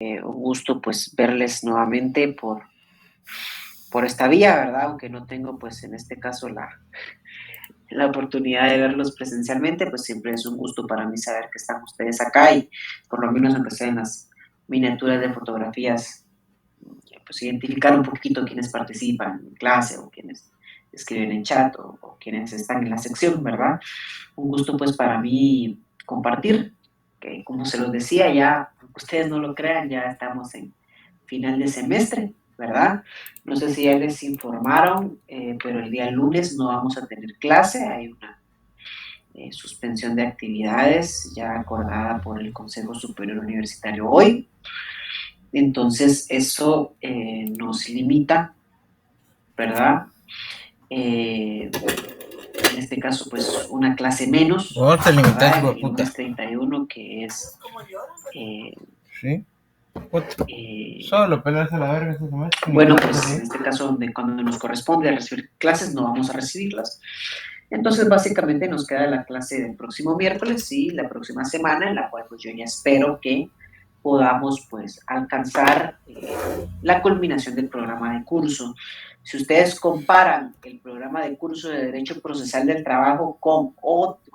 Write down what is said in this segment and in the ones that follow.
Un gusto pues verles nuevamente por esta vía, ¿verdad? Aunque no tengo pues en este caso la oportunidad de verlos presencialmente, pues siempre es un gusto para mí saber que están ustedes acá y por lo menos aunque sea en las miniaturas de fotografías, pues identificar un poquito quiénes participan en clase o quienes escriben en chat o quienes están en la sección, ¿verdad? Un gusto pues para mí compartir, que como se los decía ya, aunque ustedes no lo crean, ya estamos en final de semestre, ¿verdad? No sé si ya les informaron, pero el día lunes no vamos a tener clase, hay una suspensión de actividades ya acordada por el Consejo Superior Universitario hoy. Entonces eso nos limita, ¿verdad? En este caso, pues una clase menos, Vos te limitas, hijo ¿verdad? de El puta. lunes 31, que es ¿Sí? Puta. eh, Solo peleas a la verga ese semestre, ni bueno, clases pues en así. este caso, cuando nos corresponde recibir clases, no vamos a recibirlas. Entonces, básicamente nos queda la clase del próximo miércoles y la próxima semana, en la cual pues yo ya espero que podamos pues alcanzar la culminación del programa de curso. Si ustedes comparan el programa de curso de Derecho Procesal del Trabajo con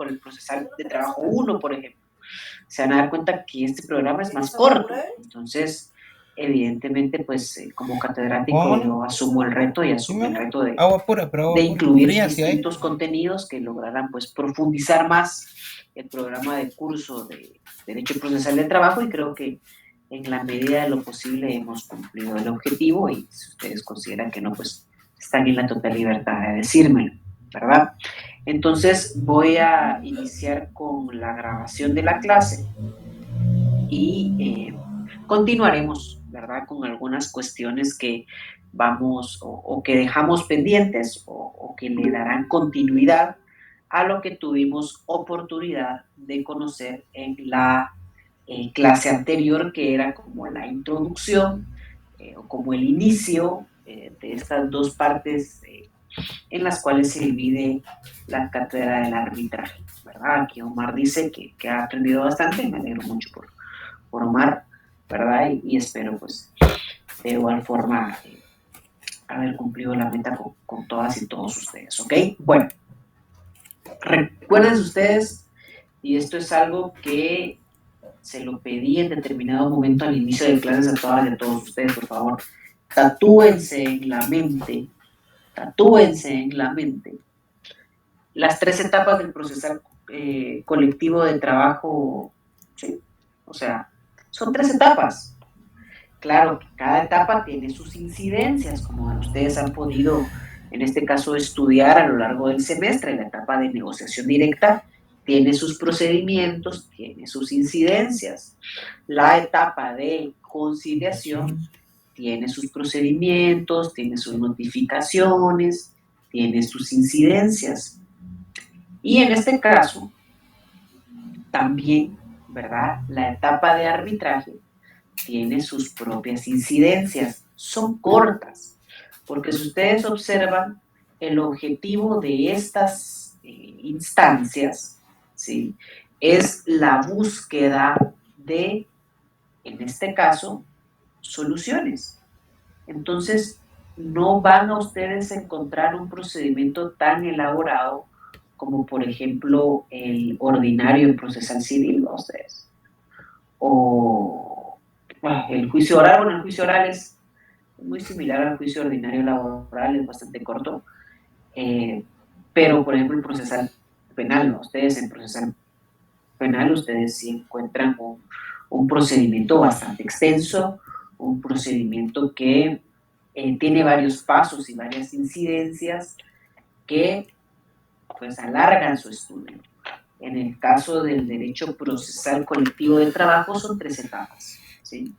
el Procesal de Trabajo 1, por ejemplo, se van a dar cuenta que este programa es más corto. Entonces, evidentemente, pues como catedrático ¿Cómo? yo asumo el reto y Sí, mi asumo el amor. reto Agua pura, pero de agua pura. incluir Fría si hay. distintos contenidos que lograran pues profundizar más el programa de curso de Derecho Procesal del Trabajo y creo que en la medida de lo posible hemos cumplido el objetivo y si ustedes consideran que no, pues están en la total libertad de decírmelo, ¿verdad? Entonces voy a iniciar con la grabación de la clase y continuaremos, ¿verdad? Con algunas cuestiones que vamos o que dejamos pendientes o que le darán continuidad a lo que tuvimos oportunidad de conocer en la clase anterior, que era como la introducción o como el inicio de estas dos partes en las cuales se divide la cátedra del arbitraje, ¿verdad? Aquí Omar dice que ha aprendido bastante, me alegro mucho por Omar, ¿verdad? Y espero pues de igual forma haber cumplido la meta con todas y todos ustedes, ¿ok? Bueno, recuerden ustedes, y esto es algo que se lo pedí en determinado momento al inicio de clases a todas y a todos ustedes, por favor, tatúense en la mente las tres etapas del procesal colectivo de trabajo, ¿sí? O sea, son tres etapas. Claro que cada etapa tiene sus incidencias, como ustedes han podido, en este caso, estudiar a lo largo del semestre. La etapa de negociación directa tiene sus procedimientos, tiene sus incidencias. La etapa de conciliación tiene sus procedimientos, tiene sus notificaciones, tiene sus incidencias. Y en este caso, también, ¿verdad? La etapa de arbitraje tiene sus propias incidencias, son cortas, porque si ustedes observan el objetivo de estas instancias, ¿sí? Es la búsqueda de, en este caso, soluciones. Entonces, no van a ustedes a encontrar un procedimiento tan elaborado como, por ejemplo, el ordinario en procesal civil, ¿no? Ustedes. O bueno, el juicio oral, bueno, el juicio oral es muy similar al juicio ordinario laboral, es bastante corto, eh, pero por ejemplo el procesal penal, ¿no? Ustedes en procesal penal, ustedes sí encuentran un procedimiento bastante extenso, un procedimiento que tiene varios pasos y varias incidencias que pues alargan su estudio. En el caso del derecho procesal colectivo del trabajo son tres etapas, ¿sí?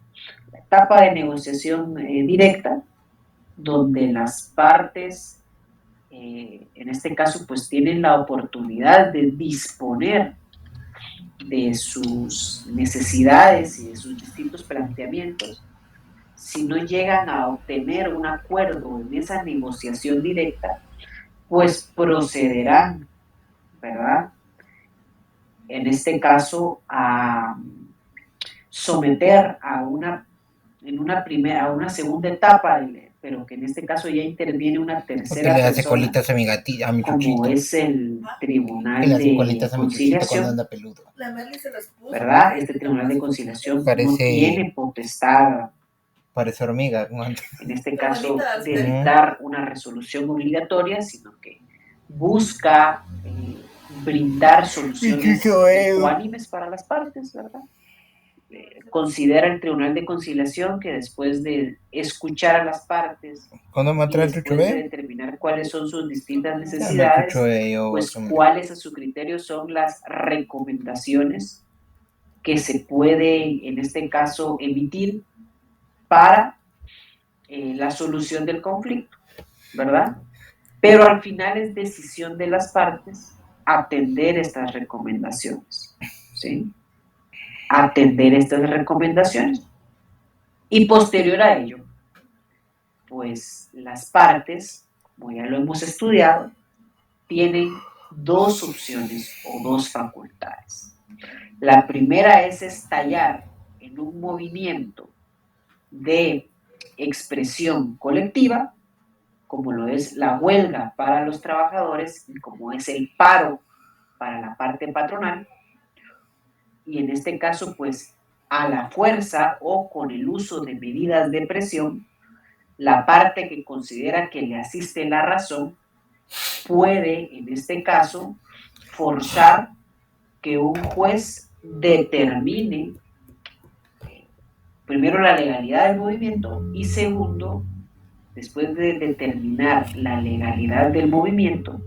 La etapa de negociación directa, donde las partes, en este caso, pues tienen la oportunidad de disponer de sus necesidades y de sus distintos planteamientos. Si no llegan a obtener un acuerdo en esa negociación directa, pues procederán, ¿verdad? En este caso, a someter a una en una segunda etapa, pero que en este caso ya interviene una tercera le hace persona, colitas a mi gatita, a mi como chuchito. es el Que Tribunal le hace de colitas a mi chuchito cuando Conciliación, anda peludo. ¿verdad? Este Tribunal de Conciliación no tiene potestad, Parece hormiga. en este caso, de dictar una resolución obligatoria, sino que busca brindar soluciones ecuánimes para las partes, ¿verdad? Considera el Tribunal de Conciliación que después de escuchar a las partes y después de determinar cuáles son sus distintas necesidades, pues cuáles a su criterio son las recomendaciones que se puede, en este caso, emitir para la solución del conflicto, ¿verdad? Pero al final es decisión de las partes atender estas recomendaciones, ¿sí? Atender estas recomendaciones. Y posterior a ello, pues las partes, como ya lo hemos estudiado, tienen dos opciones o dos facultades. La primera es estallar en un movimiento de expresión colectiva, como lo es la huelga para los trabajadores y como es el paro para la parte patronal, y en este caso, pues, a la fuerza o con el uso de medidas de presión, la parte que considera que le asiste la razón puede, en este caso, forzar que un juez determine, primero, la legalidad del movimiento y segundo, después de determinar la legalidad del movimiento,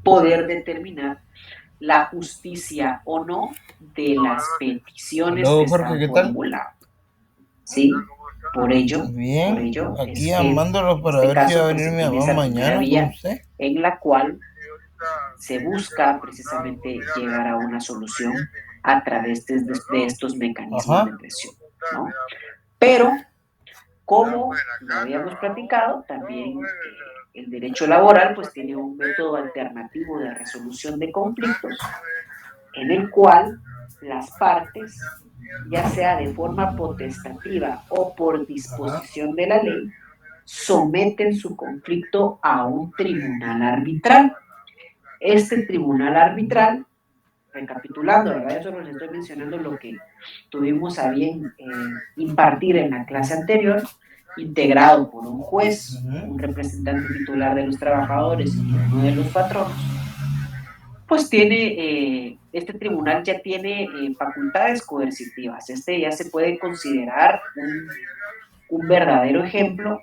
poder determinar la justicia o no de las peticiones que están formulando. ¿Sí? Por ello, aquí es amándolo para este ver caso, si va a pues, venir se mi utiliza mamá la primera mañana con vía, usted. en la cual se busca precisamente llegar a una solución a través de estos mecanismos de presión, ¿no? Pero, como lo habíamos platicado, también el derecho laboral pues tiene un método alternativo de resolución de conflictos en el cual las partes, ya sea de forma potestativa o por disposición de la ley, someten su conflicto a un tribunal arbitral. Este tribunal arbitral, recapitulando, ¿verdad? Eso les estoy mencionando lo que tuvimos a bien impartir en la clase anterior, integrado por un juez, un representante titular de los trabajadores y uno de los patronos, pues tiene, este tribunal ya tiene facultades coercitivas. Este ya se puede considerar un verdadero ejemplo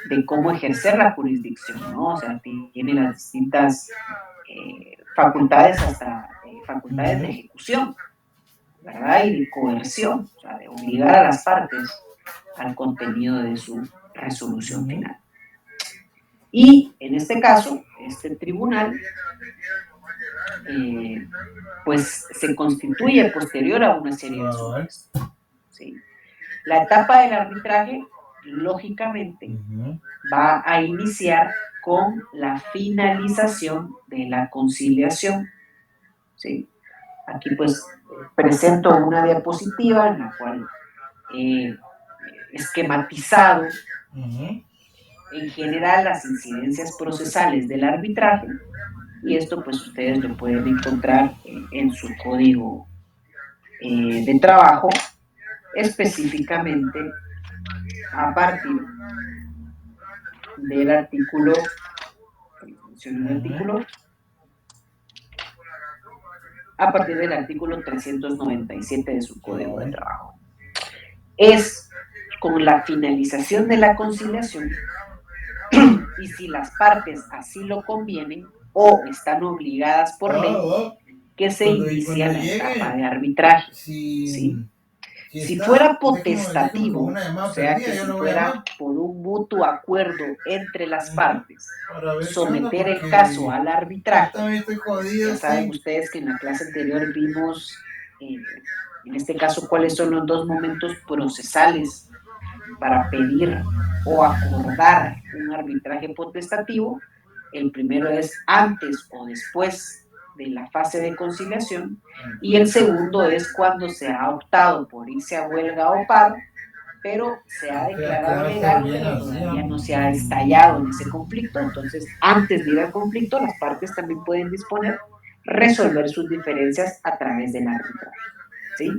de cómo ejercer la jurisdicción, ¿no? O sea, tiene las distintas facultades, hasta facultades de ejecución, ¿verdad? Y de coerción, o sea, de obligar a las partes al contenido de su resolución final. Y en este caso, este tribunal pues se constituye posterior a una serie de sumas, ¿sí? La etapa del arbitraje, lógicamente, va a iniciar con la finalización de la conciliación, ¿sí? Aquí pues presento una diapositiva en la cual esquematizado en general las incidencias procesales del arbitraje, y esto pues ustedes lo pueden encontrar en su código de trabajo, específicamente a partir del artículo, a partir del artículo 397 de su código de trabajo. Es con la finalización de la conciliación y si las partes así lo convienen o están obligadas por ley, que se inicia la etapa de arbitraje, ¿sí? Si fuera potestativo, o sea que si fuera por un mutuo acuerdo entre las partes, someter el caso al arbitraje, ya saben ustedes que en la clase anterior vimos, en este caso, cuáles son los dos momentos procesales para pedir o acordar un arbitraje potestativo. El primero es antes o después de la fase de conciliación, y el segundo es cuando se ha optado por irse a huelga o paro, pero se ha declarado legal, pero todavía no se ha estallado en ese conflicto. Entonces, antes de ir al conflicto, las partes también pueden disponer resolver sus diferencias a través del arbitraje, ¿sí?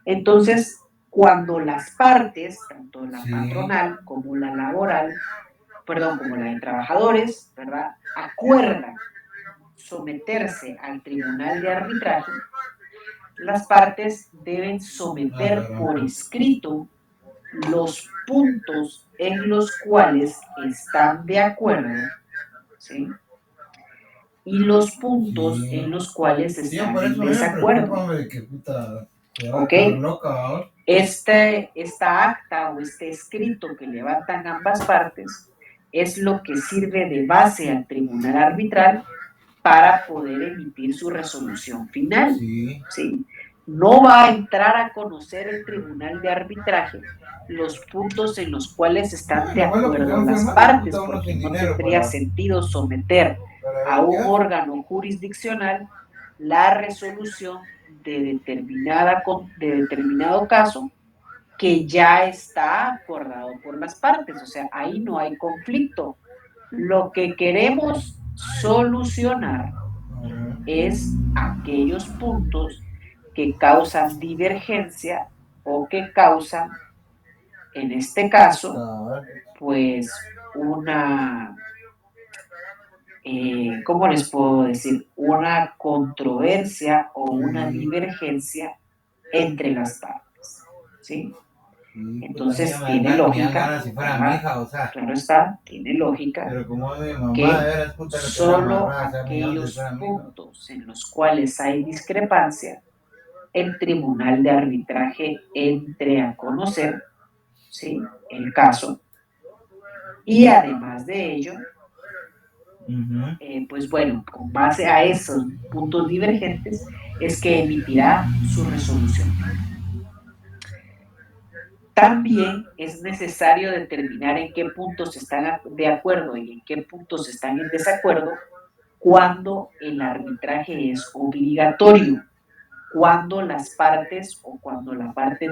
Entonces, cuando las partes, tanto la patronal como la laboral, como la de trabajadores, ¿verdad?, acuerdan someterse al tribunal de arbitraje, las partes deben someter por escrito los puntos en los cuales están de acuerdo, ¿sí?, y los puntos en los cuales están en desacuerdo. ¿Ok? Esta acta o este escrito que levantan ambas partes es lo que sirve de base al tribunal arbitral para poder emitir su resolución final. ¿Sí? No va a entrar a conocer el tribunal de arbitraje los puntos en los cuales están de acuerdo las partes, porque no tendría sentido someter a un órgano jurisdiccional la resolución de determinado caso que ya está acordado por las partes. O sea, ahí no hay conflicto. Lo que queremos solucionar es aquellos puntos que causan divergencia o que causan, en este caso, pues una, ¿cómo les puedo decir? Una controversia o una divergencia entre las partes, ¿sí? Entonces tiene lógica, claro está, tiene lógica que solo aquellos puntos en los cuales hay discrepancia, el tribunal de arbitraje entre a conocer, ¿sí?, el caso, y además de ello, pues bueno, con base a esos puntos divergentes es que emitirá su resolución. También es necesario determinar en qué puntos están de acuerdo y en qué puntos están en desacuerdo cuando el arbitraje es obligatorio, cuando las partes o cuando la parte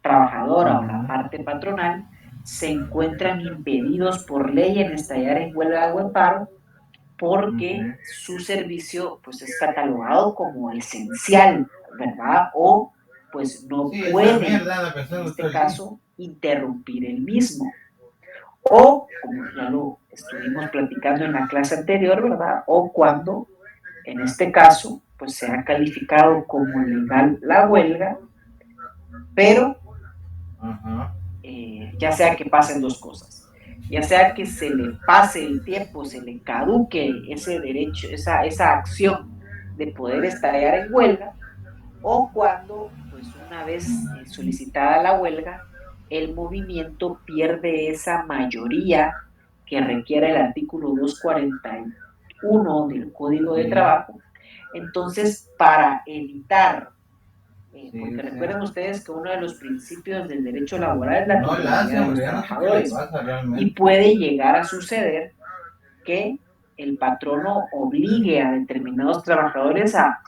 trabajadora o la parte patronal se encuentran impedidos por ley en estallar en huelga o en paro porque su servicio pues es catalogado como esencial, ¿verdad? O pues no puede, en este caso, interrumpir el mismo. O, como ya lo estuvimos platicando en la clase anterior, ¿verdad? O cuando, en este caso, pues se ha calificado como legal la huelga, pero ya sea que pasen dos cosas. Ya sea que se le pase el tiempo, se le caduque ese derecho, esa acción de poder estallar en huelga, o cuando, pues una vez solicitada la huelga, el movimiento pierde esa mayoría que requiere el artículo 241 del Código de Trabajo. Entonces, para evitar, porque recuerden ustedes que uno de los principios del derecho laboral es la titularidad de los trabajadores, y puede llegar a suceder que el patrono obligue a determinados trabajadores a,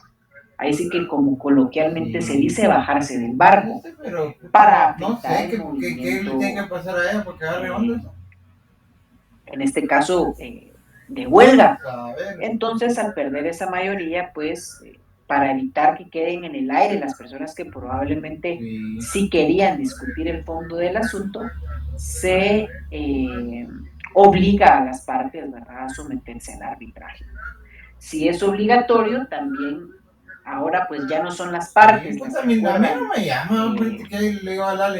ahí sí que como coloquialmente se dice, bajarse del barco para afectar el movimiento, en este caso, de huelga. Entonces, al perder esa mayoría, pues, para evitar que queden en el aire las personas que probablemente sí querían discutir el fondo del asunto, se obliga a las partes, ¿verdad?, a someterse al arbitraje. Si es obligatorio, también ahora pues ya no son las partes las que puedan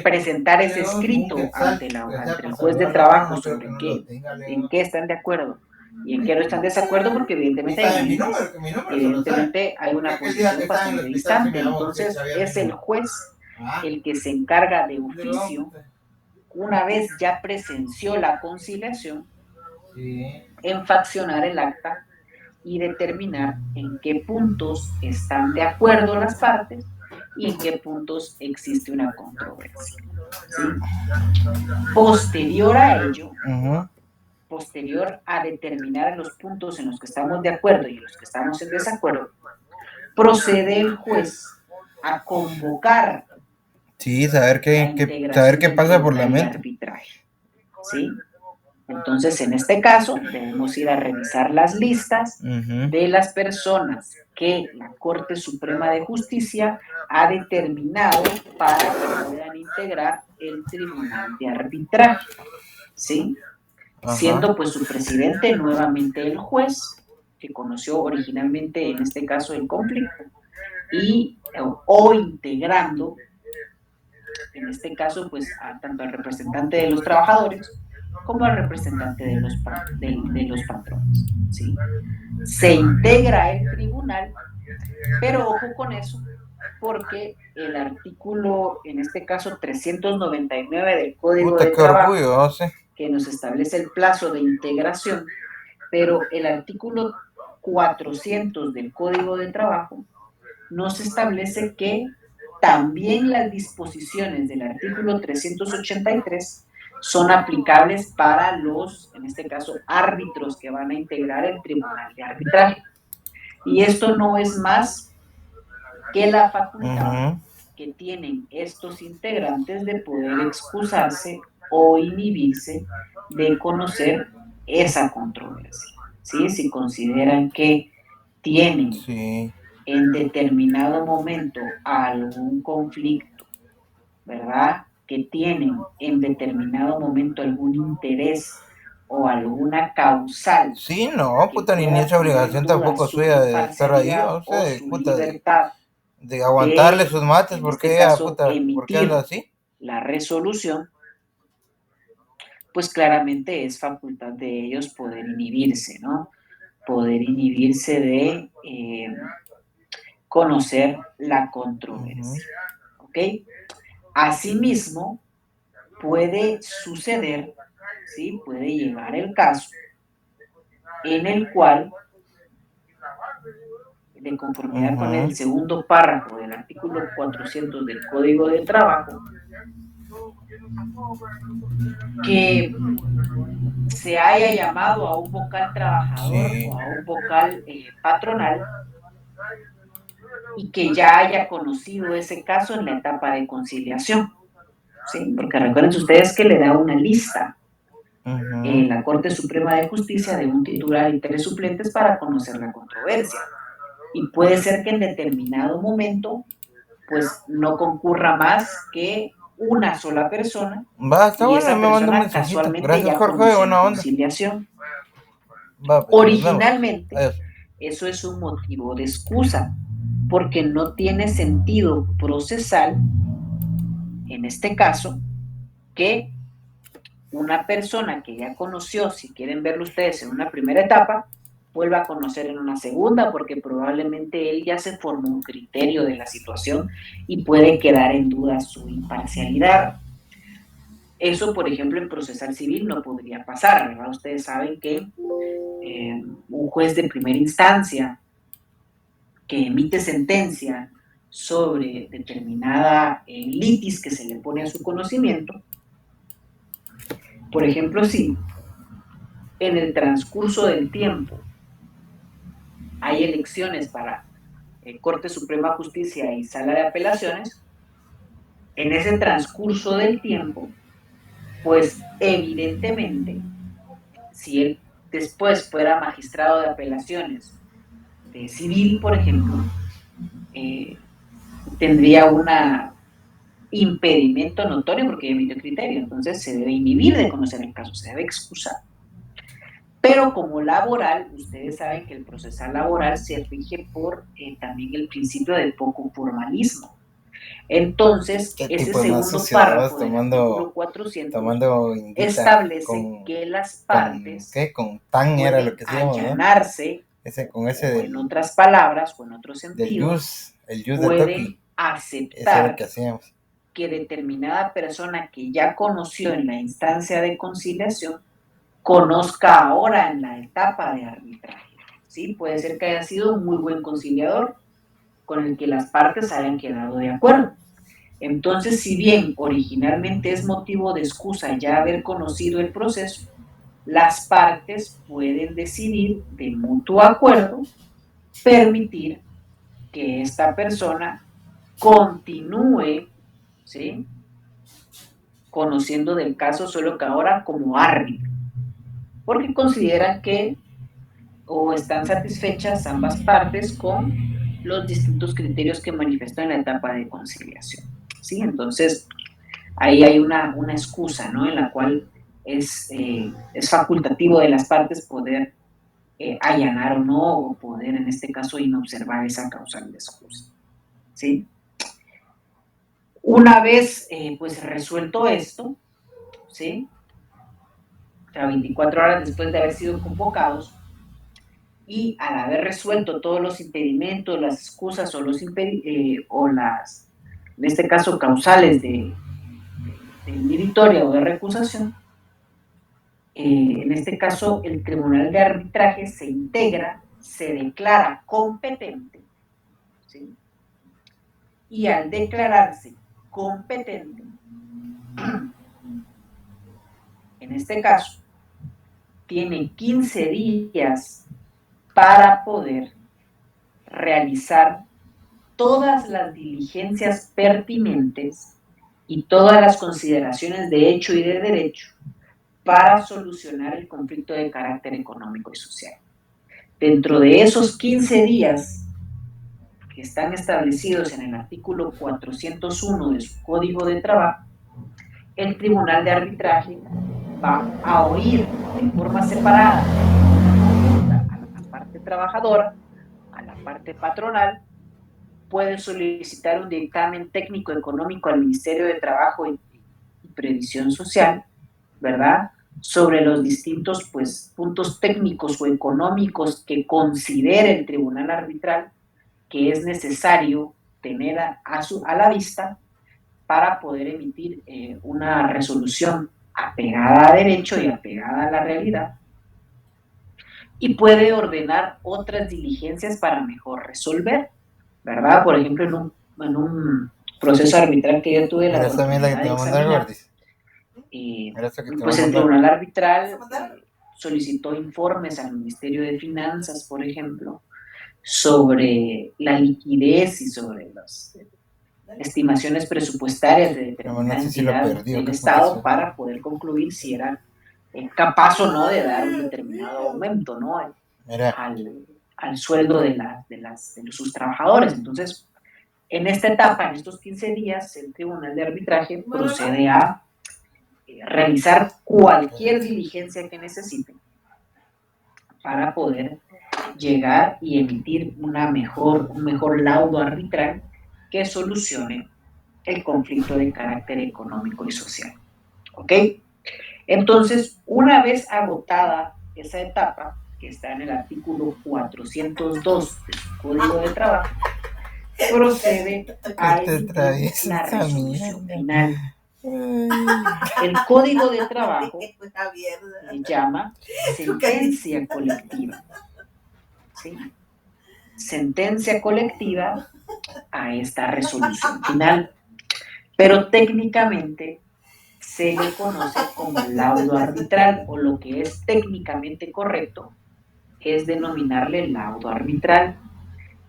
presentar ese escrito ante el juez de trabajo sobre en qué están de acuerdo y en qué no están de desacuerdo, porque evidentemente hay una posición bastante distante. Entonces es el juez el que se encarga de oficio, una vez ya presenció la conciliación, en faccionar el acta y determinar en qué puntos están de acuerdo las partes y en qué puntos existe una controversia, ¿sí? Posterior a ello, posterior a determinar los puntos en los que estamos de acuerdo y en los que estamos en desacuerdo, procede el juez a convocar Sí, saber qué pasa por la mente. Arbitraje, ¿sí? Entonces, en este caso, debemos ir a revisar las listas de las personas que la Corte Suprema de Justicia ha determinado para que puedan integrar el Tribunal de Arbitraje, ¿sí? Siendo pues su presidente nuevamente el juez que conoció originalmente, en este caso, el conflicto, o integrando, en este caso, pues, tanto al representante de los trabajadores como al representante de los patrones, ¿sí? Se integra el tribunal, pero ojo con eso, porque el artículo, en este caso 399 del Código de Trabajo, que nos establece el plazo de integración, pero el artículo 400 del Código de Trabajo nos establece que también las disposiciones del artículo 383 son aplicables para los, en este caso, árbitros que van a integrar el Tribunal de Arbitraje. Y esto no es más que la facultad que tienen estos integrantes de poder excusarse o inhibirse de conocer esa controversia, ¿sí? Si consideran que tienen en determinado momento algún conflicto, ¿verdad? Que tienen en determinado momento algún interés o alguna causal. Sí, no, puta, ni esa obligación tampoco suya de estar ahí, o sea, de, puta, de aguantarle sus mates, porque ¿por qué anda así? La resolución, pues claramente es facultad de ellos poder inhibirse, ¿no? Poder inhibirse de conocer la controversia, ¿ok? Asimismo, puede suceder, ¿sí? Puede llegar el caso en el cual, de conformidad con el segundo párrafo del artículo 400 del Código de Trabajo, que se haya llamado a un vocal trabajador o a un vocal patronal y que ya haya conocido ese caso en la etapa de conciliación, ¿sí? Porque recuerden ustedes que le da una lista en la Corte Suprema de Justicia de un titular y 3 suplentes para conocer la controversia. Y puede ser que en determinado momento, pues, no concurra más que una sola persona. Está bueno, me manda un mensajito. Gracias, Jorge, buena onda. Conciliación. Originalmente, eso es un motivo de excusa, porque no tiene sentido procesal, en este caso, que una persona que ya conoció, si quieren verlo ustedes en una primera etapa, vuelva a conocer en una segunda, porque probablemente él ya se formó un criterio de la situación y puede quedar en duda su imparcialidad. Eso, por ejemplo, en procesal civil no podría pasar, ¿verdad? Ustedes saben que un juez de primera instancia que emite sentencia sobre determinada litis que se le pone a su conocimiento, por ejemplo, si en el transcurso del tiempo hay elecciones para Corte Suprema de Justicia y Sala de Apelaciones, en ese transcurso del tiempo, pues evidentemente, si él después fuera magistrado de apelaciones de civil, por ejemplo, tendría un impedimento notorio porque emitió criterio, entonces se debe inhibir de conocer el caso, se debe excusar. Pero como laboral, ustedes saben que el procesal laboral se rige por también el principio del poco formalismo. Entonces, ese segundo párrafo del artículo 400 establece que las partes con tan era lo que se llama, allanarse, con ese en otras palabras o en otro sentido, pueden aceptar que determinada persona que ya conoció en la instancia de conciliación conozca ahora en la etapa de arbitraje, ¿sí? Puede ser que haya sido un muy buen conciliador con el que las partes hayan quedado de acuerdo. Entonces, si bien originalmente es motivo de excusa ya haber conocido el proceso, las partes pueden decidir de mutuo acuerdo permitir que esta persona continúe, ¿sí?, conociendo del caso, solo que ahora como árbitro, porque consideran que o están satisfechas ambas partes con los distintos criterios que manifestó en la etapa de conciliación, ¿sí? Entonces, ahí hay una excusa, ¿no?, en la cual es facultativo de las partes poder allanar o no, o poder, en este caso, inobservar esa causal de excusa, ¿sí? Una vez, pues, resuelto esto, ¿sí?, o sea, 24 horas después de haber sido convocados, y al haber resuelto todos los impedimentos, las excusas o las, en este caso, causales de inhibitoria o de recusación, en este caso el tribunal de arbitraje se integra, se declara competente, ¿sí?, y al declararse competente, en este caso, tiene 15 días para poder realizar todas las diligencias pertinentes y todas las consideraciones de hecho y de derecho para solucionar el conflicto de carácter económico y social. Dentro de esos 15 días que están establecidos en el artículo 401 de su Código de Trabajo, el Tribunal de Arbitraje va a oír de forma separada a la parte trabajadora, a la parte patronal, pueden solicitar un dictamen técnico económico al Ministerio de Trabajo y Previsión Social, ¿verdad?, sobre los distintos, pues, puntos técnicos o económicos que considere el tribunal arbitral que es necesario tener a la vista para poder emitir una resolución apegada a derecho y apegada a la realidad, y puede ordenar otras diligencias para mejor resolver, ¿verdad? Por ejemplo, en un proceso arbitral que yo tuve la oportunidad de examinar, pues el tribunal arbitral solicitó informes al Ministerio de Finanzas, por ejemplo, sobre la liquidez y sobre las estimaciones presupuestarias de determinada entidad del Estado para poder concluir si era capaz o no de dar un determinado aumento, ¿no?, al sueldo de sus trabajadores. Entonces, en esta etapa, en estos 15 días, el Tribunal de Arbitraje procede a realizar cualquier diligencia que necesite para poder llegar y emitir un mejor laudo arbitral que solucione el conflicto de carácter económico y social. ¿Ok? Entonces, una vez agotada esa etapa, que está en el artículo 402 del Código de Trabajo, procede a emitir la resolución final. El Código de Trabajo se llama sentencia colectiva, ¿sí?, sentencia colectiva a esta resolución final, pero técnicamente se le conoce como laudo arbitral, o lo que es técnicamente correcto es denominarle laudo arbitral,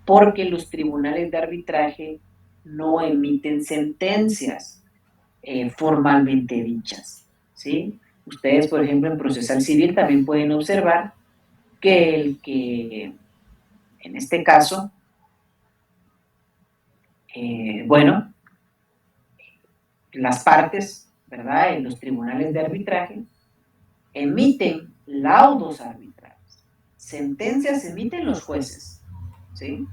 porque los tribunales de arbitraje no emiten sentencias formalmente dichas, ¿sí? Ustedes, por ejemplo, en procesal civil también pueden observar que en este caso, bueno, las partes, ¿verdad?, en los tribunales de arbitraje emiten laudos arbitrales, sentencias emiten los jueces, ¿sí?,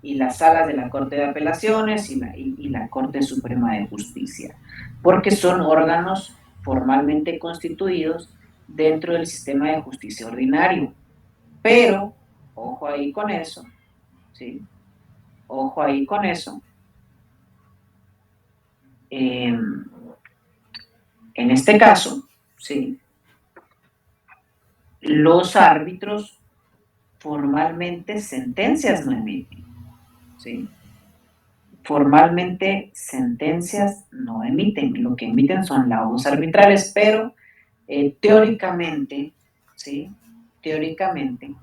y las salas de la Corte de Apelaciones y la Corte Suprema de Justicia, porque son órganos formalmente constituidos dentro del sistema de justicia ordinario. Pero, ojo ahí con eso, ¿sí? Ojo ahí con eso. En este caso, ¿sí?, los árbitros formalmente sentencias no emiten, ¿sí? Formalmente sentencias no emiten, lo que emiten son laudos arbitrales, pero teóricamente ¿sí? Teóricamente,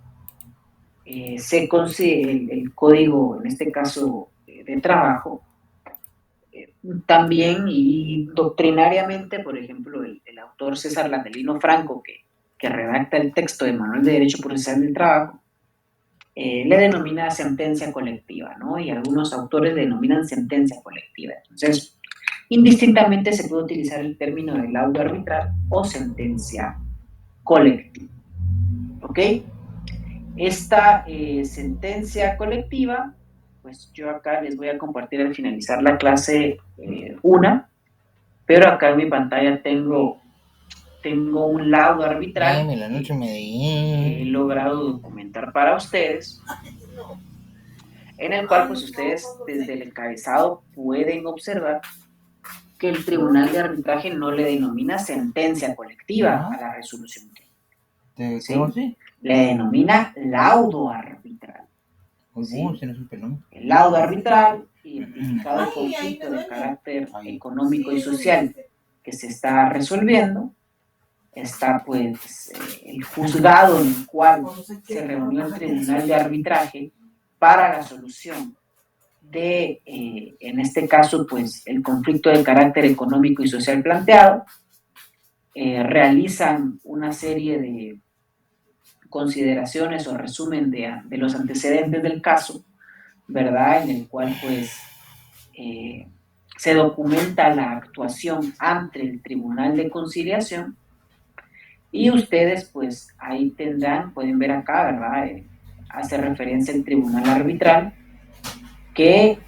se considera el código, en este caso de trabajo, también y doctrinariamente, por ejemplo, el autor César Landelino Franco, que redacta el texto de Manual de Derecho Procesal del Trabajo, le denomina sentencia colectiva, ¿no? Y algunos autores le denominan sentencia colectiva. Entonces, indistintamente se puede utilizar el término de laudo arbitral o sentencia colectiva, ¿ok? Esta sentencia colectiva, pues yo acá les voy a compartir al finalizar la clase una, pero acá en mi pantalla tengo un laudo arbitral que he logrado documentar para ustedes, en el cual pues ustedes desde el encabezado pueden observar que el Tribunal de Arbitraje no le denomina sentencia colectiva a la resolución. ¿Sí? Le denomina laudo arbitral. ¿Sí? El laudo arbitral, identificado el conflicto de carácter económico y social que se está resolviendo, está pues el juzgado en el cual se reunió el Tribunal de Arbitraje para la solución de, en este caso, pues el conflicto de carácter económico y social planteado. Realizan una serie de consideraciones o resumen de los antecedentes del caso, ¿verdad? En el cual pues se documenta la actuación ante el Tribunal de Conciliación y ustedes pues ahí tendrán, pueden ver acá, ¿verdad? Hace referencia al Tribunal Arbitral que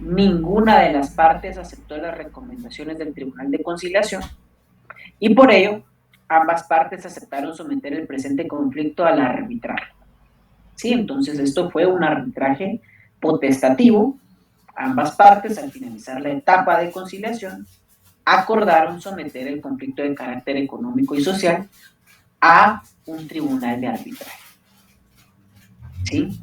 ninguna de las partes aceptó las recomendaciones del Tribunal de Conciliación y por ello ambas partes aceptaron someter el presente conflicto al arbitraje. Sí, entonces esto fue un arbitraje potestativo. Ambas partes, al finalizar la etapa de conciliación, acordaron someter el conflicto de carácter económico y social a un tribunal de arbitraje. ¿Sí?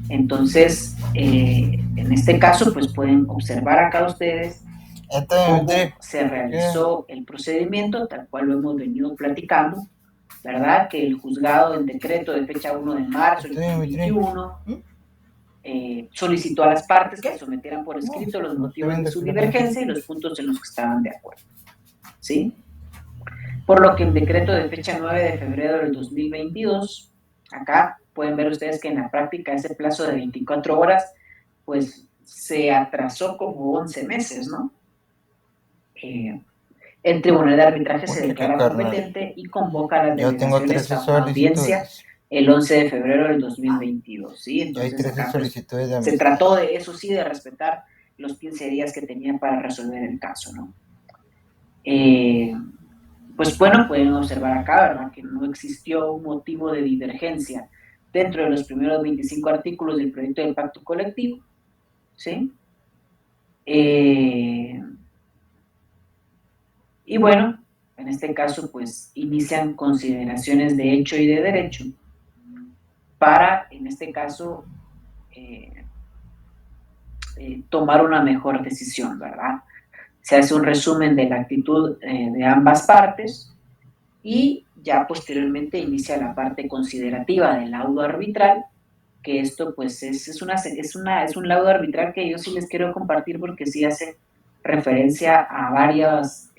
Entonces, en este caso, pues pueden observar acá ustedes cómo se realizó el procedimiento, tal cual lo hemos venido platicando, ¿verdad? Que el juzgado en decreto de fecha 1 de marzo del 2021 solicitó a las partes que sometieran por escrito los motivos de su divergencia y los puntos en los que estaban de acuerdo, ¿sí? Por lo que el decreto de fecha 9 de febrero del 2022, acá pueden ver ustedes que en la práctica ese plazo de 24 horas, pues se atrasó como 11 meses, ¿no? El Tribunal de Arbitraje se declara competente y convoca a las delegaciones a una audiencia el 11 de febrero del 2022, ¿sí? Entonces, acá, pues, se trató de, eso sí, de respetar los 15 días que tenían para resolver el caso, ¿no? Pues bueno, pueden observar acá, ¿verdad?, que no existió un motivo de divergencia dentro de los primeros 25 artículos del proyecto del pacto colectivo, ¿sí? Y bueno, en este caso, pues inician consideraciones de hecho y de derecho para, en este caso, tomar una mejor decisión, ¿verdad? Se hace un resumen de la actitud de ambas partes y ya posteriormente inicia la parte considerativa del laudo arbitral, que esto pues es un laudo arbitral que yo sí les quiero compartir porque sí hace referencia a varias,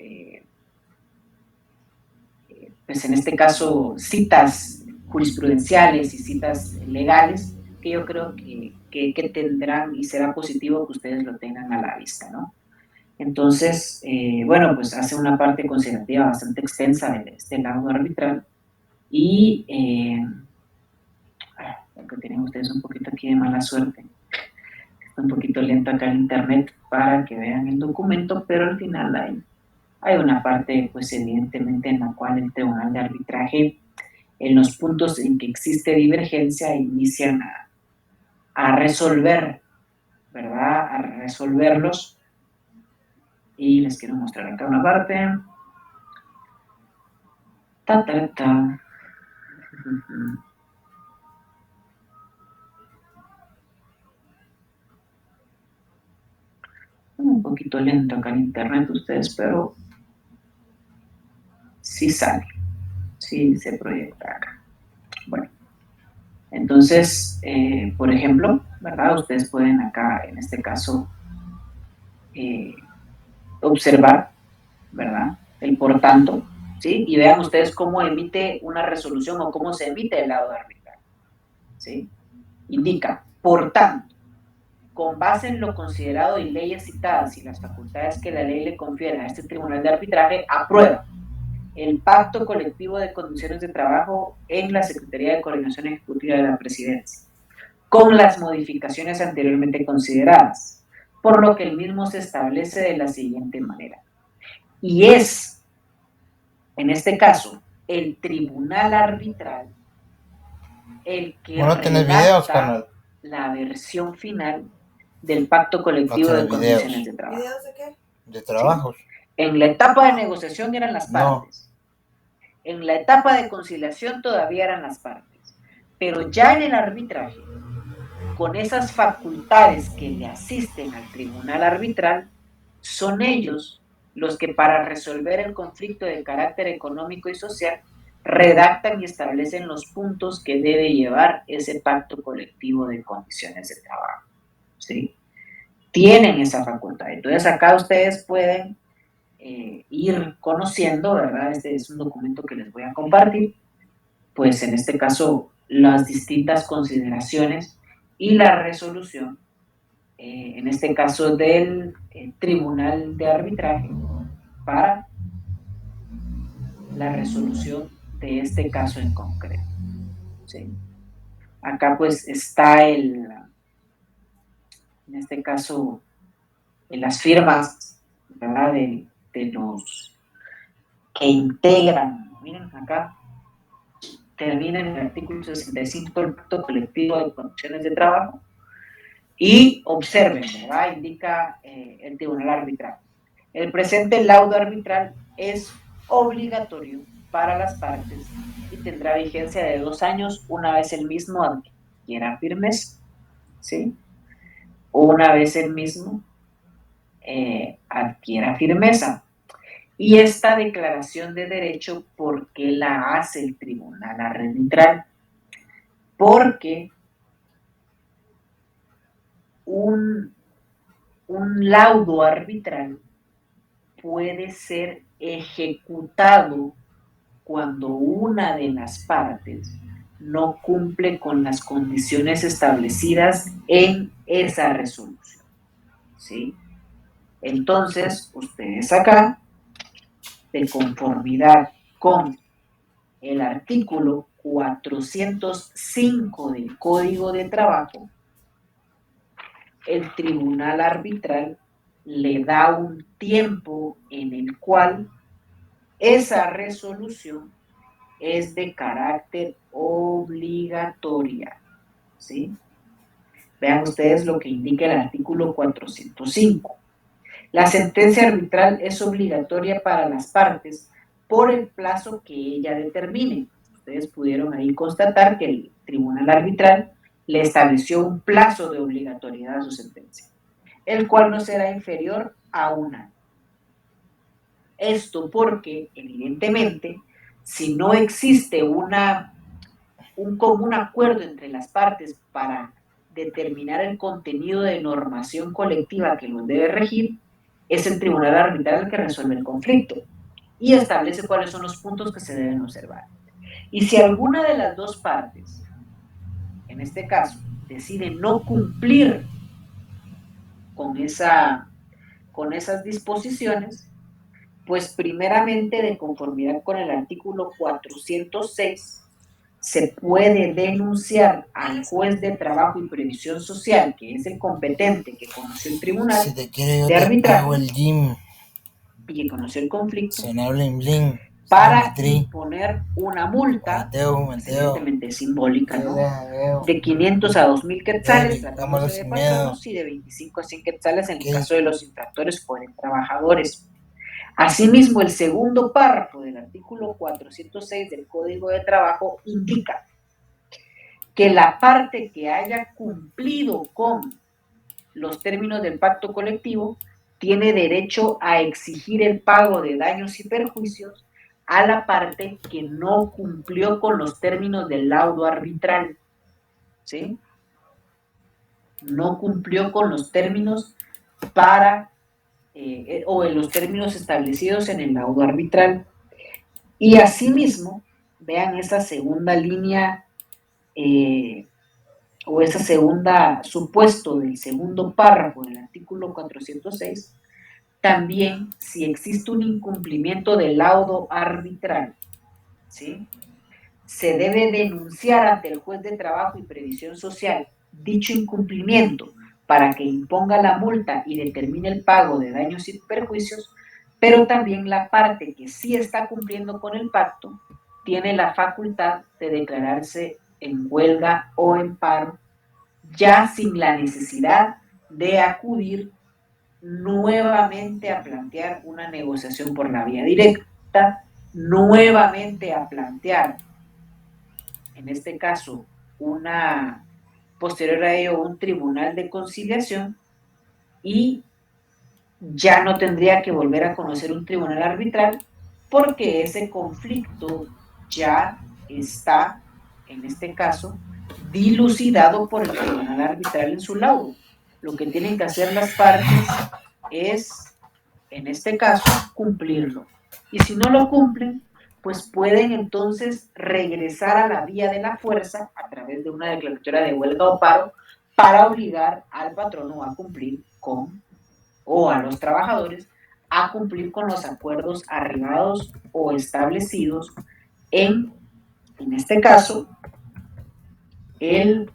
pues en este caso, citas jurisprudenciales y citas legales que yo creo que tendrán y será positivo que ustedes lo tengan a la vista, ¿no? Entonces, bueno, pues hace una parte considerativa bastante extensa de este laudo arbitral y que tienen ustedes un poquito aquí de mala suerte, está un poquito lento acá en internet para que vean el documento, pero al final hay una parte, pues evidentemente, en la cual el Tribunal de Arbitraje, en los puntos en que existe divergencia, inician a resolver, ¿verdad? A resolverlos. Y les quiero mostrar acá una parte. Ta, ta, ta. Un poquito lento acá en internet ustedes, pero sí sale. Sí, se proyecta acá. Bueno, entonces, por ejemplo, ¿verdad? Ustedes pueden acá, en este caso, observar, ¿verdad? El por tanto, ¿sí? Y vean ustedes cómo emite una resolución o cómo se emite el laudo arbitral, ¿sí? Indica, por tanto, con base en lo considerado y leyes citadas y las facultades que la ley le confiere a este tribunal de arbitraje, aprueba el pacto colectivo de condiciones de trabajo en la Secretaría de Coordinación Ejecutiva de la Presidencia, con las modificaciones anteriormente consideradas, por lo que el mismo se establece de la siguiente manera. Y es, en este caso, el tribunal arbitral el que redacta la versión final del pacto colectivo de condiciones de trabajo. ¿Videos de qué? De trabajos. ¿Sí? En la etapa de negociación eran las partes. No. En la etapa de conciliación todavía eran las partes. Pero ya en el arbitraje, con esas facultades que le asisten al tribunal arbitral, son ellos los que para resolver el conflicto de carácter económico y social redactan y establecen los puntos que debe llevar ese pacto colectivo de condiciones de trabajo, ¿sí? Tienen esa facultad. Entonces acá ustedes pueden ir conociendo, ¿verdad? Este es un documento que les voy a compartir, pues en este caso las distintas consideraciones y la resolución, en este caso del Tribunal de Arbitraje, para la resolución de este caso en concreto, ¿sí? Acá pues está en este caso, en las firmas, ¿verdad? De los que integran, miren acá, termina en el artículo 65 del Pacto Colectivo de Condiciones de Trabajo, y observen, ¿verdad? Indica el Tribunal Arbitral. El presente laudo arbitral es obligatorio para las partes y tendrá vigencia de 2 años una vez el mismo adquiera firmeza, ¿sí? Una vez el mismo adquiera firmeza. Y esta declaración de derecho, ¿por qué la hace el Tribunal Arbitral? Porque un laudo arbitral puede ser ejecutado cuando una de las partes no cumple con las condiciones establecidas en esa resolución, ¿sí? Entonces, ustedes acá, de conformidad con el artículo 405 del Código de Trabajo, el tribunal arbitral le da un tiempo en el cual esa resolución es de carácter obligatoria, ¿sí? Vean ustedes lo que indica el artículo 405. La sentencia arbitral es obligatoria para las partes por el plazo que ella determine. Ustedes pudieron ahí constatar que el tribunal arbitral le estableció un plazo de obligatoriedad a su sentencia, el cual no será inferior a 1 año. Esto porque, evidentemente, si no existe un común acuerdo entre las partes para determinar el contenido de normación colectiva que los debe regir, es el tribunal arbitral el que resuelve el conflicto y establece cuáles son los puntos que se deben observar. Y si alguna de las dos partes, en este caso, decide no cumplir con esas disposiciones, pues primeramente, de conformidad con el artículo 406, se puede denunciar al juez de trabajo y previsión social, que es el competente que conoció el tribunal de arbitraje y que conoció el conflicto, para imponer una multa, evidentemente simbólica, ¿no?, de 500 a 2,000 quetzales, tratándose de patronos, y de 25 a 100 quetzales en el caso de los infractores fueren trabajadores. Asimismo, el segundo párrafo del artículo 406 del Código de Trabajo indica que la parte que haya cumplido con los términos del pacto colectivo tiene derecho a exigir el pago de daños y perjuicios a la parte que no cumplió con los términos del laudo arbitral, ¿sí? No cumplió con los términos o en los términos establecidos en el laudo arbitral. Y asimismo, vean esa segunda línea o esa segunda supuesto del segundo párrafo del artículo 406, también si existe un incumplimiento del laudo arbitral, ¿sí? Se debe denunciar ante el juez de trabajo y previsión social dicho incumplimiento para que imponga la multa y determine el pago de daños y perjuicios, pero también la parte que sí está cumpliendo con el pacto tiene la facultad de declararse en huelga o en paro, ya sin la necesidad de acudir nuevamente a plantear una negociación por la vía directa, nuevamente a plantear, en este caso, posterior a ello, un tribunal de conciliación, y ya no tendría que volver a conocer un tribunal arbitral porque ese conflicto ya está, en este caso, dilucidado por el tribunal arbitral en su laudo. Lo que tienen que hacer las partes es, en este caso, cumplirlo. Y si no lo cumplen, pues pueden entonces regresar a la vía de la fuerza a través de una declaratoria de huelga o paro para obligar al patrono a cumplir o a los trabajadores a cumplir con los acuerdos arribados o establecidos en este caso, el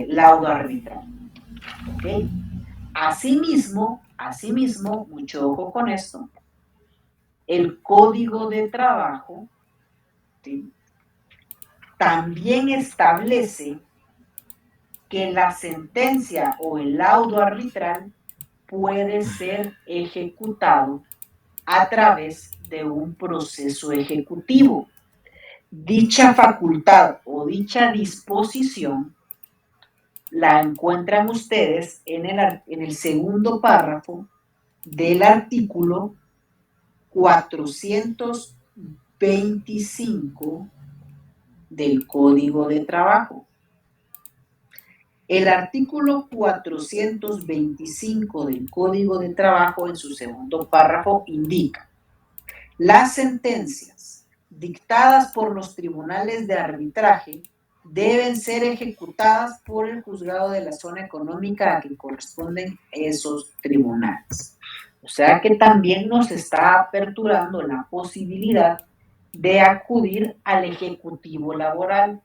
laudo arbitral. ¿Okay? Asimismo, mucho ojo con esto, el Código de Trabajo, ¿sí?, también establece que la sentencia o el laudo arbitral puede ser ejecutado a través de un proceso ejecutivo. Dicha facultad o dicha disposición la encuentran ustedes en el segundo párrafo del artículo 425 del Código de Trabajo. El artículo 425 del Código de Trabajo, en su segundo párrafo, indica: las sentencias dictadas por los tribunales de arbitraje deben ser ejecutadas por el juzgado de la zona económica a que corresponden esos tribunales. O sea que también nos está aperturando la posibilidad de acudir al ejecutivo laboral,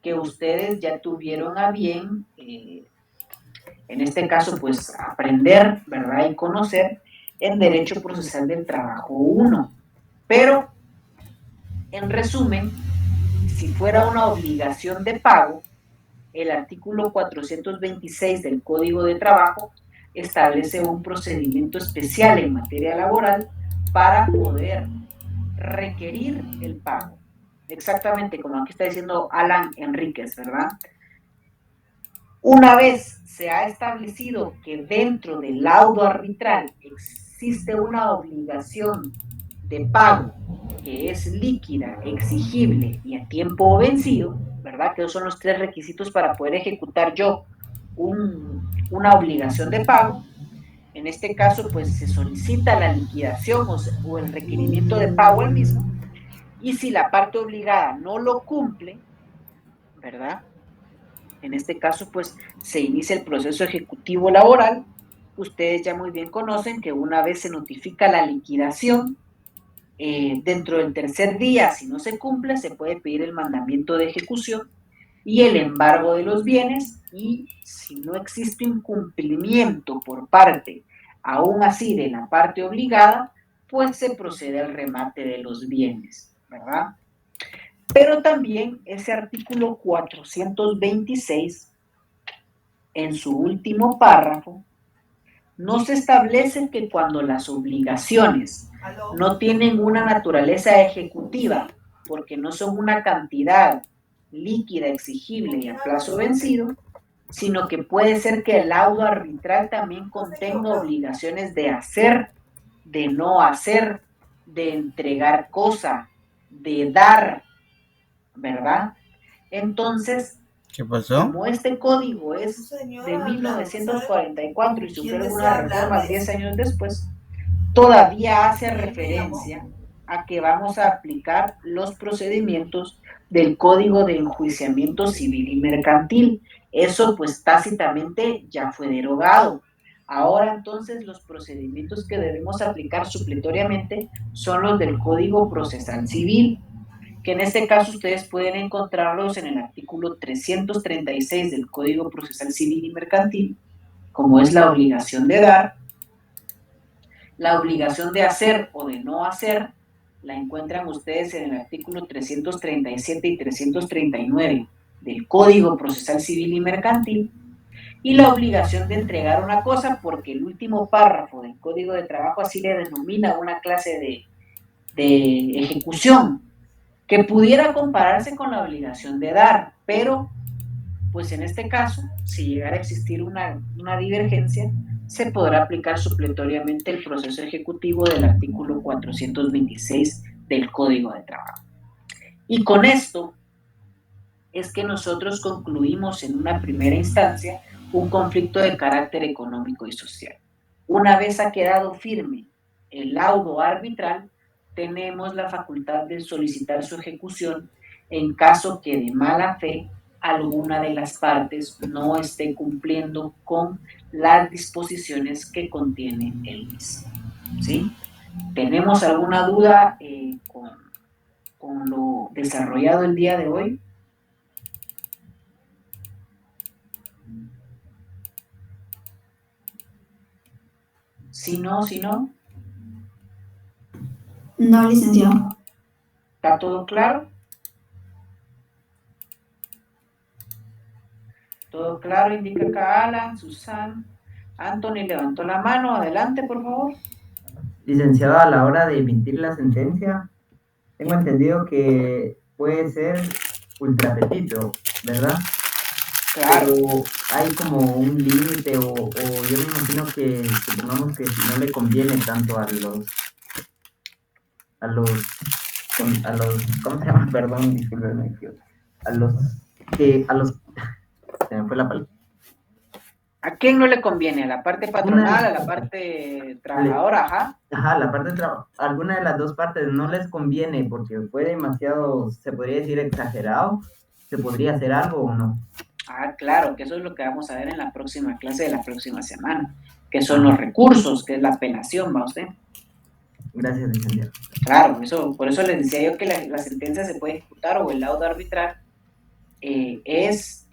que ustedes ya tuvieron a bien, en este caso, pues aprender, ¿verdad?, y conocer en Derecho Procesal del Trabajo 1. Pero, en resumen, si fuera una obligación de pago, el artículo 426 del Código de Trabajo establece un procedimiento especial en materia laboral para poder requerir el pago. Exactamente como aquí está diciendo Alan Enríquez, ¿verdad? Una vez se ha establecido que dentro del laudo arbitral existe una obligación de pago que es líquida, exigible y a tiempo vencido, ¿verdad? Que esos son los 3 requisitos para poder ejecutar yo una obligación de pago. En este caso, pues se solicita la liquidación o el requerimiento de pago el mismo, y si la parte obligada no lo cumple, ¿verdad?, en este caso, pues se inicia el proceso ejecutivo laboral. Ustedes ya muy bien conocen que una vez se notifica la liquidación, dentro del tercer día, si no se cumple, se puede pedir el mandamiento de ejecución y el embargo de los bienes, y si no existe un cumplimiento por parte, aún así, de la parte obligada, pues se procede al remate de los bienes, ¿verdad? Pero también ese artículo 426, en su último párrafo, nos establece que cuando las obligaciones no tienen una naturaleza ejecutiva, porque no son una cantidad líquida, exigible y a plazo vencido, sino que puede ser que el laudo arbitral también contenga obligaciones de hacer, de no hacer, de entregar cosa, de dar, ¿verdad? Entonces, ¿qué pasó? Como este código es de 1944 y sufrió algunas reformas 10 años después, todavía hace referencia a que vamos a aplicar los procedimientos del Código de Enjuiciamiento Civil y Mercantil. Eso pues tácitamente ya fue derogado. Ahora entonces los procedimientos que debemos aplicar supletoriamente son los del Código Procesal Civil, que en este caso ustedes pueden encontrarlos en el artículo 336 del Código Procesal Civil y Mercantil, como es la obligación de dar, la obligación de hacer o de no hacer, la encuentran ustedes en el artículo 337 y 339 del Código Procesal Civil y Mercantil, y la obligación de entregar una cosa, porque el último párrafo del Código de Trabajo así le denomina una clase de ejecución, que pudiera compararse con la obligación de dar, pero pues en este caso, si llegara a existir una divergencia, se podrá aplicar supletoriamente el proceso ejecutivo del artículo 426 del Código de Trabajo. Y con esto es que nosotros concluimos en una primera instancia un conflicto de carácter económico y social. Una vez ha quedado firme el laudo arbitral, tenemos la facultad de solicitar su ejecución en caso que de mala fe alguna de las partes no esté cumpliendo con las disposiciones que contiene el mismo. ¿Sí? ¿Tenemos alguna duda con lo desarrollado el día de hoy? Si no. No, licenciado. ¿Está todo claro? Todo claro, indica acá Alan, Susan. Anthony levantó la mano. Adelante, por favor. Licenciado, a la hora de emitir la sentencia, tengo entendido que puede ser ultra petito, ¿verdad? Claro. Pero hay como un límite o yo me imagino que supongamos que si no le conviene tanto a los ¿cómo se llama? Perdón, discúlpenme, a los se me fue la palabra. ¿A quién no le conviene? ¿A la parte patronal, a la parte trabajadora? Ajá. Ajá, la parte alguna de las dos partes no les conviene porque fue demasiado, se podría decir, exagerado. ¿Se podría hacer algo o no? Ah, claro, que eso es lo que vamos a ver en la próxima clase de la próxima semana, que son los recursos, que es la apelación, ¿va usted? Gracias, licenciado. Claro, por eso les decía yo que la sentencia se puede ejecutar o el laudo arbitral es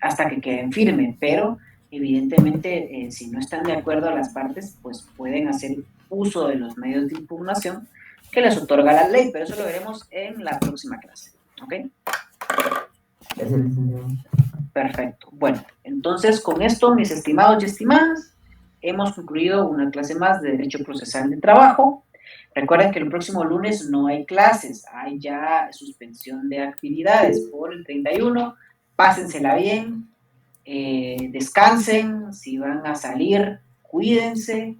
hasta que queden firmes, pero evidentemente si no están de acuerdo las partes, pues pueden hacer uso de los medios de impugnación que les otorga la ley, pero eso lo veremos en la próxima clase, ¿ok? Gracias, licenciado. Perfecto. Bueno, entonces con esto, mis estimados y estimadas, hemos concluido una clase más de Derecho Procesal de Trabajo. Recuerden que el próximo lunes no hay clases, hay ya suspensión de actividades por el 31. Pásensela bien, descansen, si van a salir, cuídense,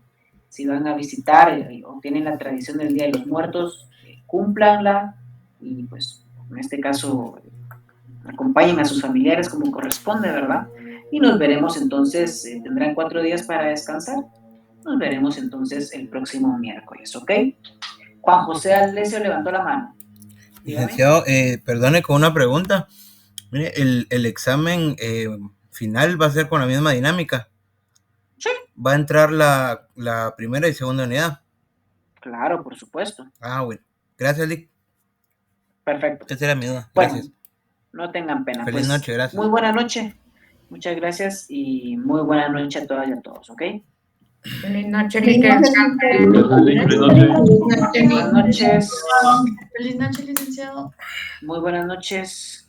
si van a visitar o tienen la tradición del Día de los Muertos, cúmplanla y pues en este caso acompañen a sus familiares como corresponde, ¿verdad? Y nos veremos entonces, tendrán 4 días para descansar. Nos veremos entonces el próximo miércoles, ¿ok? Juan José Alessio levantó la mano. Licenciado, perdone con una pregunta. Mire, el examen final va a ser con la misma dinámica. Sí. ¿Va a entrar la primera y segunda unidad? Claro, por supuesto. Ah, bueno. Gracias, Lick. Perfecto. Esa era mi duda. Gracias. Bueno, no tengan pena. Feliz noche, gracias. Muy buena noche. Muchas gracias y muy buena noche a todas y a todos, ¿ok? Feliz noche, licenciado. Buenas noches. Feliz noche, licenciado. Muy buenas noches.